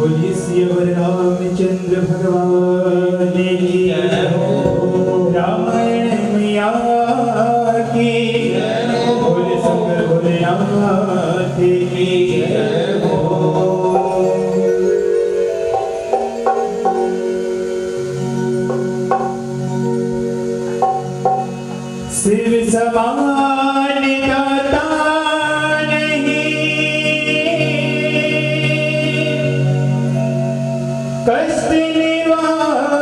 बोलिए सियावर रामचंद्र भगवान की जय हो। रामायण मैया की जय हो। बोले शंकर भोलेनाथ की जय हो। शिव समान गाता कष्ट निवारण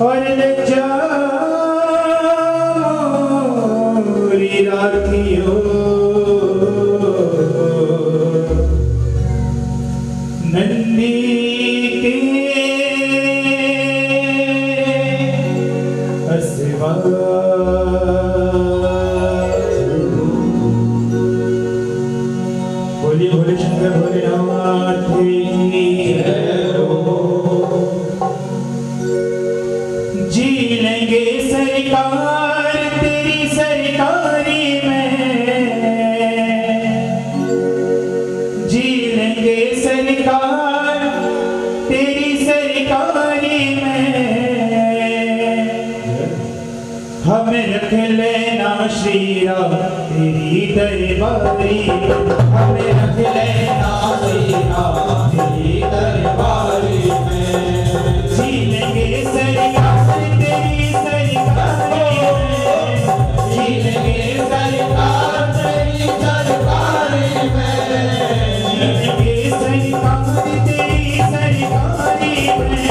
और लज्जा मोरी राखियो नंदी के असवा बोलिए भोले शंकर भोलेनाथ की जय हो। जी लेंगे सरकार तेरी सरकारी में, जी लेंगे सरकार तेरी सरकारी में, हमें रख लेना श्री राम तेरी दरबारी, हमें रख लेना श्री राम तेरी दरबारी में। जी लेंगे सरकार तेरी सरकारी में, जी लेंगे सरकार तेरी सरकारी में, जी लेंगे सरकार तेरी सरकारी में, जी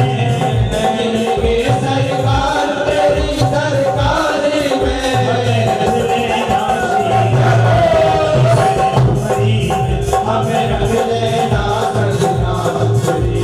लेंगे सरकार तेरी सरकारी में। हमें रख लेना श्री राम तेरी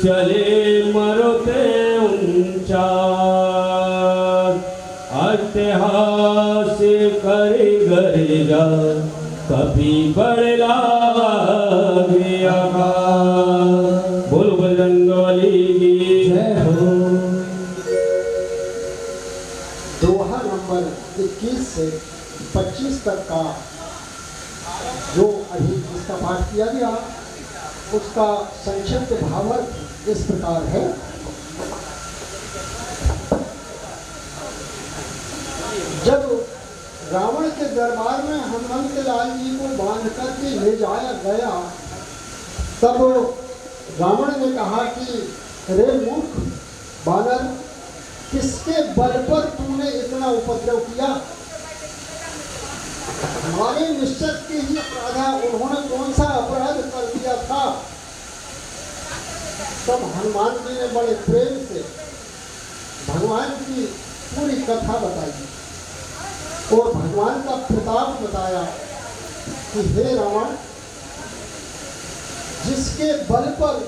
चले मरते ऊंचा अट्टहास करे गरेगा कभी बड़ला गया। बोलो बजरंगबली की जय हो। दोहा नंबर 21 से 25 तक का जो अभी जिसका पाठ किया गया उसका संक्षिप्त भावार्थ इस प्रकार है। जब रावण के दरबार में हनुमंत लाल जी को बांध करके ले जाया गया तब रावण ने कहा कि रे मूर्ख बानर, किसके बल पर तूने इतना उपद्रव किया? हमारे निश्चय के ही अपराध, उन्होंने कौन सा अपराध कर दिया था? तब हनुमान जी ने बड़े प्रेम से भगवान की पूरी कथा बताई और भगवान का प्रताप बताया कि हे रावण, जिसके बल पर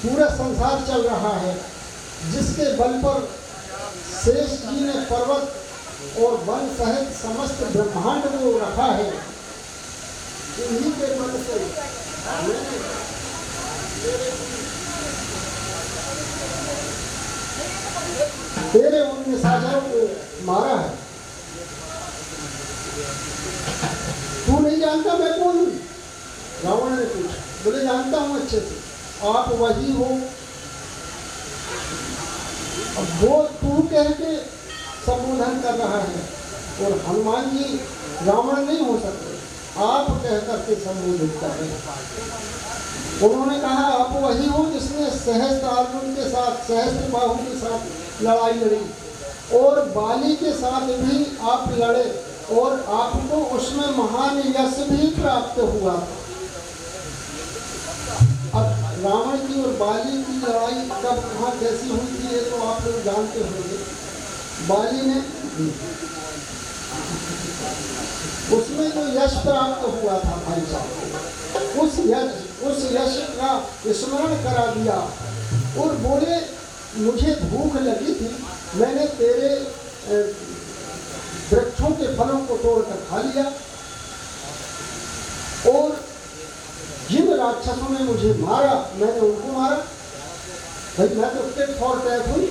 पूरा संसार चल रहा है, जिसके बल पर शेष जी ने पर्वत और वन सहित समस्त ब्रह्मांड को रखा है, इन्हीं के बल से तेरे उन निशाचरों को मारा है। तू नहीं जानता मैं कौन हूँ? रावण ने पूछा। बोले जानता हूँ अच्छे से, आप वही हो। अब वो तू कह के संबोधन कर रहा है और हनुमान जी रावण नहीं हो सकते, आप कह करके संबोधित कर रहे हैं। उन्होंने कहा आप वही हो जिसने सहस्त्र अर्जुन के साथ, सहस्त्र बाहु के साथ लड़ाई लड़ी और बाली के साथ भी आप लड़े और आपको उसमें महान यश भी प्राप्त हुआ। अब रावण की और बाली की लड़ाई कब कहाँ कैसी हुई थी ये तो आप लोग जानते होंगे। बाली ने उसमें जो यश प्राप्त हुआ था भाई साहब, उस यश का स्मरण करा दिया और बोले मुझे भूख लगी थी, मैंने तेरे वृक्षों के फलों को तोड़कर खा लिया और जिन राक्षसों ने मुझे मारा मैंने उनको मारा। भाई मैं तो टिट फॉर टैट हुई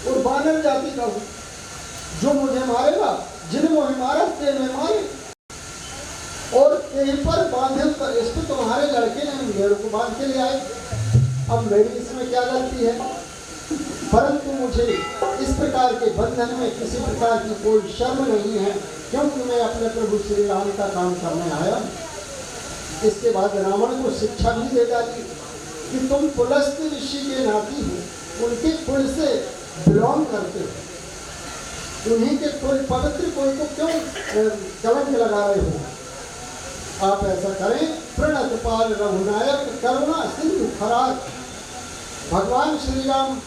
और बानर जाति का हूँ, जो मुझे मारेगा, जिन्हें मुझे मारा तेरे मारे। और यहीं पर बांधे पर इस पर तुम्हारे लड़के ने मेरे को बांध के ले आए। अब मेरी इसमें क्या गलती है? परंतु मुझे इस प्रकार के बंधन में किसी प्रकार की कोई शर्म नहीं है, क्योंकि मैं अपने प्रभु श्री राम का काम करने आया। इसके बाद रावण को शिक्षा भी दे डाली कि तुम पुलस्त्य ऋषि के नाती हो, उनके कुल से बिलोंग करते हो, उन्हीं के कुल पवित्र कुल को क्यों कलंक लगा रहे हो? आप ऐसा करें। प्रणत पाल रघुनायक करुणा सिंधु खराज, भगवान श्री राम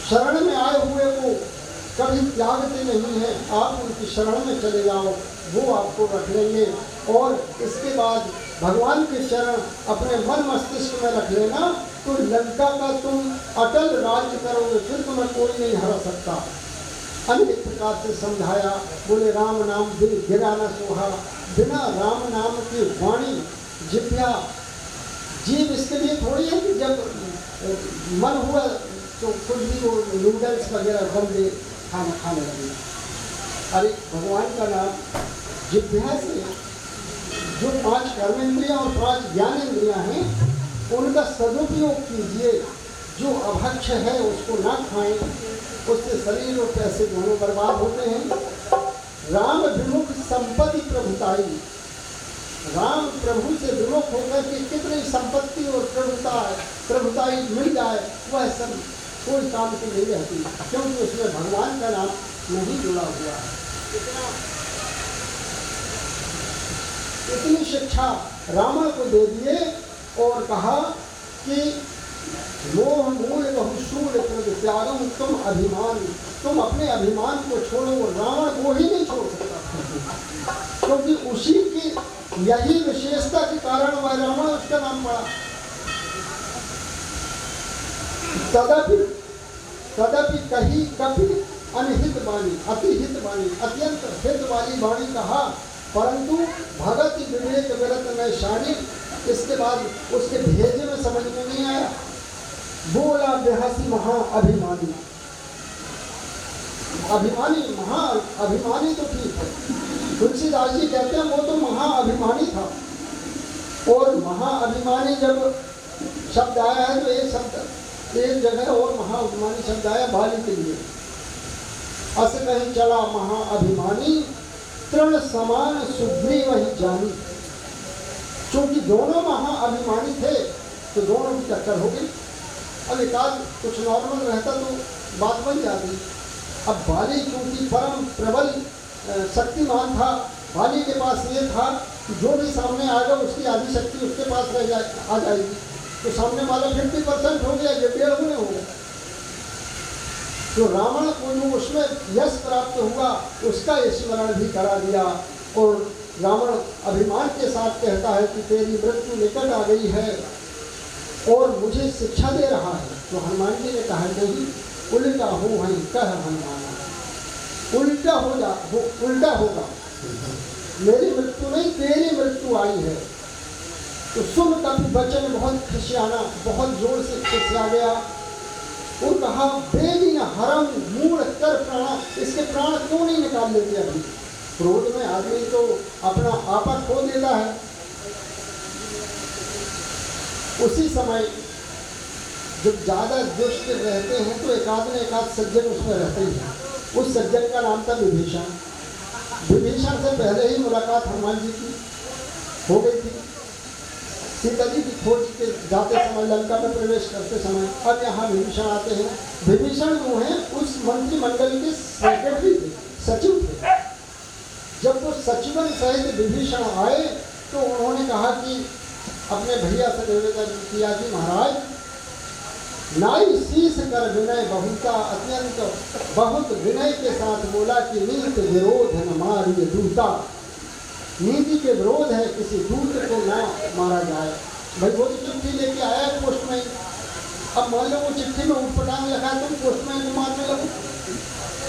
शरण में आए हुए को कभी त्यागते नहीं हैं। आप उनकी शरण में चले जाओ, वो आपको रख लेंगे। और इसके बाद भगवान के चरण अपने मन मस्तिष्क में रख लेना तो लंका का तुम अटल राज्य करोगे, फिर तुम्हें कोई नहीं हरा सकता। अनेक प्रकार से समझाया। बोले राम नाम दिल गिरा न सोहा, बिना राम नाम की वाणी जिभ्या। जीव इसके लिए थोड़ी है कि जब मन हुआ तो खुद भी वो नूडल्स वगैरह बन दे खाने लगे। अरे भगवान का नाम जिभ्या से जो 5 कर्मेंद्रियां और 5 ज्ञानेंद्रियां हैं उनका सदुपयोग कीजिए। जो अभक्ष है उसको ना खाएं, उससे शरीर और पैसे दोनों बर्बाद होते हैं। राम विमुख संपत्ति प्रभुताई, राम प्रभु से विमुख होकर के कितनी संपत्ति और प्रभुताई मिल जाए वह सब कोई काम की नहीं रहती, क्योंकि उसमें भगवान का नाम नहीं जुड़ा हुआ है। इतनी शिक्षा रावण को दे दिए और कहा कि मोह मूल बहुशूल त्यागम, तुम अभिमान, तुम अपने अभिमान को छोड़ो। रावण वो ही नहीं छोड़ सकता, क्योंकि उसी की यही विशेषता के कारण वह रावण उसका नाम पड़ा। तदपि तदपि कही कभी अनहित वाणी, अति हित वाणी, अत्यंत हित वाली वाणी कहा, परंतु भगत विवेक विरत में शाणी। इसके बाद उसके भेजे में समझ में नहीं आया। बोला बेहसी महा अभिमानी, अभिमानी महा अभिमानी तो ठीक है, तुलसीदास जी कहते हैं वो तो महा अभिमानी था। और महा अभिमानी जब शब्द आया है तो एक शब्द एक जगह और महा अभिमानी शब्द आया बाली के लिए। अस कहीं चला महा अभिमानी, तृण समान सुग्रीव ही जानी। क्योंकि दोनों महा अभिमानी थे तो दोनों की टक्कर हो गई। अब एकाध कुछ नॉर्मल रहता तो बात बन जाती। अब बाली क्योंकि परम प्रबल शक्तिमान था, बाली के पास ये था कि जो भी सामने आएगा उसकी आधी शक्ति उसके पास आ जाएगी। तो सामने वाला 50% हो गया, ये 1.5 हो गया। तो रावण को जो उसमें यश प्राप्त हुआ उसका स्मरण भी करा दिया। और रावण अभिमान के साथ कहता है कि तेरी मृत्यु निकट आ गई है और मुझे शिक्षा दे रहा है। तो हनुमान जी ने कहा नहीं, उल्टा हो वहीं कह हनुमान, उल्टा होगा, मेरी मृत्यु नहीं तेरी मृत्यु आई है। तो सुन कभी वचन बहुत खिसियाना, बहुत जोर से खिसिया गया और कहा बेगी न हरम मूढ़ कर प्राण, इसके प्राण क्यों नहीं निकाल लेते? अभी क्रोध में आदमी तो अपना आपा खो देता है। उसी समय जब ज्यादा दुष्ट रहते हैं तो एकाध सज्जन उसमें रहते ही हैं। उस सज्जन का नाम था विभीषण। विभीषण से पहले ही मुलाकात हनुमान जी की हो गई थी। सीता जी की खोज के जाते समय लंका में प्रवेश करते समय अब यहाँ विभीषण आते हैं। विभीषण जो है उस मंत्रिमंडल के सेक्रेटरी थे, सचिव थे। जब वो सचिवन सहित विभीषण आए तो उन्होंने कहा कि अपने भैया से निवेदन किया कि महाराज नाई शीश कर विनय बहुता, अत्यंत बहुत विनय के साथ बोला कि नीति विरोध न मारिय दूता, नीति के विरोध है किसी दूत को ना मारा जाए। भाई वो तो चिट्ठी लेके आया है पोस्टमैन, अब मान लो वो चिट्ठी में उठपटांग लिखा है तुम पोस्टमैन को मारने लगो,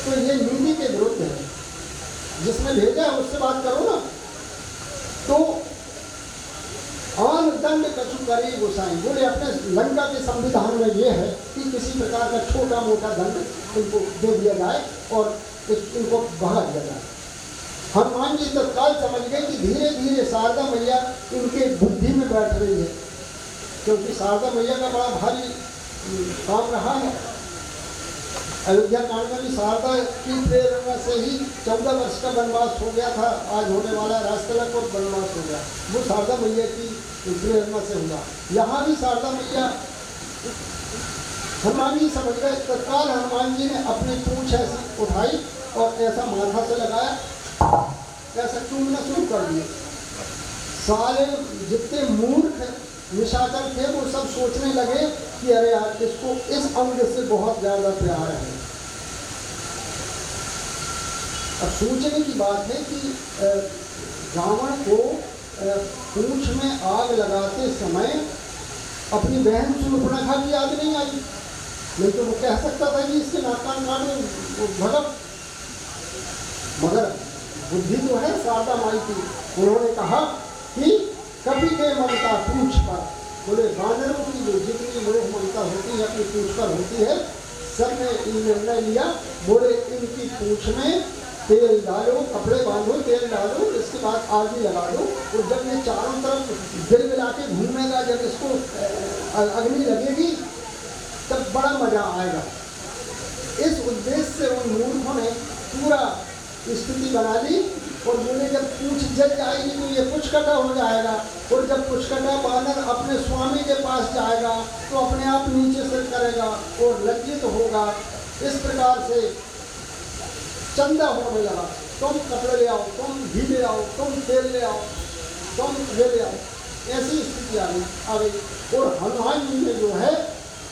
तो ये नीति के विरुद्ध है। जिसने भेजा है उससे बात करो ना। तो आन दंड कछु करी गोसाई बोले अपने लंका के संविधान में ये है कि किसी प्रकार का छोटा मोटा दंड इनको दे दिया जाए और इनको बहा दिया जाए। हनुमान जी तत्काल समझ गए कि धीरे धीरे शारदा मैया इनके बुद्धि में बैठ रही है, क्योंकि शारदा मैया का बड़ा भारी काम रहा है। अयोध्या कांड में भी शारदा की प्रेरणा से ही 14 वर्ष का वनवास हो गया था। आज होने वाला राजतिलक और वनवास हो गया, वो शारदा मैया की प्रेरणा से हुआ। यहाँ भी शारदा मैया हनुमान जी समझ गए। तत्काल हनुमान जी ने अपनी पूंछ ऐसी उठाई और ऐसा माथा से लगाया, ऐसा चूमना शुरू कर दिया। सारे जितने मूर्ख निशाचर थे वो सब सोचने लगे कि अरे यार इसको इस अंग से बहुत ज्यादा प्यार है। अब सोचने की बात है कि रावण को पूंछ में आग लगाते समय अपनी बहन शूर्पणखा की याद नहीं आई, नहीं तो वो कह सकता था कि इसके नाक कान काटो भगत। मगर बुद्धि तो है शारदा माई की। उन्होंने कहा कि कभी के ममता पूंछ पर, बोले वानरों की जो जितनी मोह ममता होती है अपनी पूंछ पर होती है। सब ने निर्णय लिया, बोले इनकी पूंछ में तेल डालो, कपड़े बांधो, तेल डालो, इसके बाद आग भी लगा दो और जब ये चारों तरफ गिर गिरा के घूमेगा, जब इसको अग्नि लगेगी तब बड़ा मजा आएगा। इस उद्देश्य से उन मूर्खों ने पूरा स्थिति बना ली और बोले जब पूंछ जल जाएगी तो ये पुचकटा हो जाएगा और जब पुचकटा बानर अपने स्वामी के पास जाएगा तो अपने आप नीचे सिर करेगा और लज्जित होगा। इस प्रकार से चंदा होने लगा, तुम कपड़े ले आओ, तुम घी ले आओ, तुम तेल ले आओ, तुम ये ले आओ, ऐसी स्थिति आ गई। और हनुमान जी ने जो है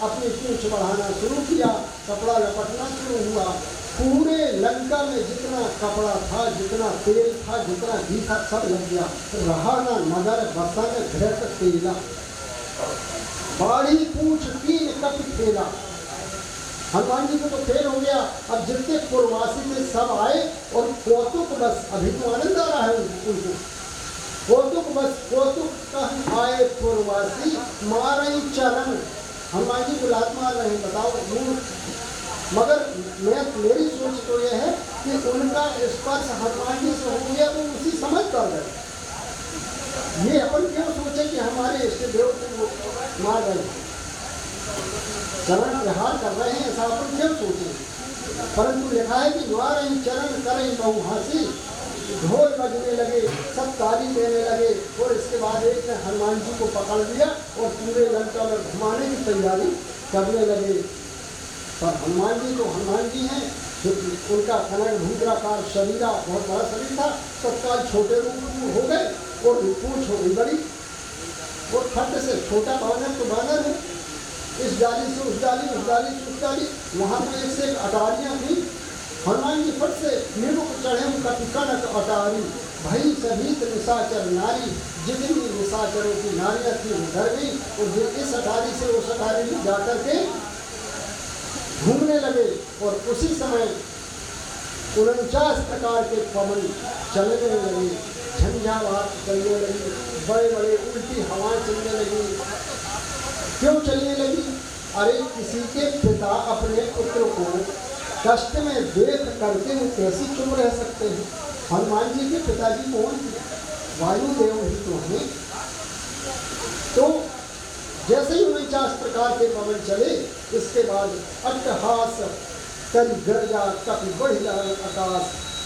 अपनी पूंछ बढ़ाना शुरू किया, कपड़ा लपटना शुरू हुआ। पूरे लंका में जितना कपड़ा था, जितना तेल था, जितना घी था, सब लग गया। रहा ना नगर बसन घृत तेला। बाढ़ी पूछ तीन कप खेला। हनुमान जी को तो फेल हो गया। अब जितने पूर्ववासी थे सब आए और कौतुक बस, अभी तो आनंद आ रहा है उनको, कौतुक बस कौतुक कह आए पूर्ववासी मारई चरण। हनुमान जी को लात मार रहे हैं, बताओ मूर्ख। मगर मेरी सोच तो यह है कि उनका स्पर्श हनुमान जी से हो गया, वो उसी समझ कर गए। ये अपन क्यों सोचे कि हमारे इष्ट देव को मार रहे हैं, चरण प्रहार कर रहे हैं, ऐसा अपन क्यों सोचे। परंतु लिखा है कि मारई चरण करें बहुहासी, ढोल बजने लगे, सब ताली देने लगे। और इसके बाद एक ने हनुमान जी को पकड़ लिया और पूरे लंका में घुमाने की तैयारी करने लगे। पर हनुमान जी तो हनुमान जी हैं, उनका कनक भूद्राकार शरीरा बहुत बड़ा शरीर था, तत्काल छोटे रूप हो गए और पूंछ हो गई बड़ी। और खट से छोटा बानर तो बानर है, इस डाली से उस डाली, उस डाली से उस डाली, वहाँ पर एक से एक अटारियाँ थी। हनुमान जी फट से निरुक चढ़े कनक अटारी, भई सभी निशाचर नारी, जितनी निशाचरों की नारियाँ थी वो डर गई और इस अटारी से उस अटारी में जाकर के घूमने लगे। और उसी समय 49 प्रकार के पवन चलने लगे, झंझावात चलने लगी, बड़े बड़े उल्टी हवाएं चलने लगी। क्यों चलने लगी? अरे किसी के पिता अपने पुत्र को कष्ट में देख करके वो कैसे चुप रह सकते हैं। हनुमान जी के पिताजी कौन थे? वायुदेव ही तो हैं। तो जैसे ही 49 प्रकार के पवन चले, इसके बाद अट्टहास कर गर्जा कपि बढ़िया आकाश।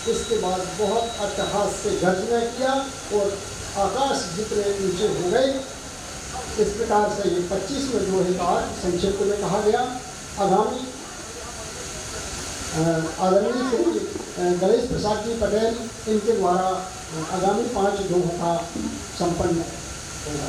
इसके बाद बहुत अट्टहास से गर्जना किया और आकाश जितने ऊंचे हो गए। इस प्रकार से ये 25 में जो है आज संक्षिप्त में कहा गया। आगामी आदरणीय श्री गणेश प्रसाद जी पटेल, इनके द्वारा आगामी 5 दोहों का संपन्न होगा।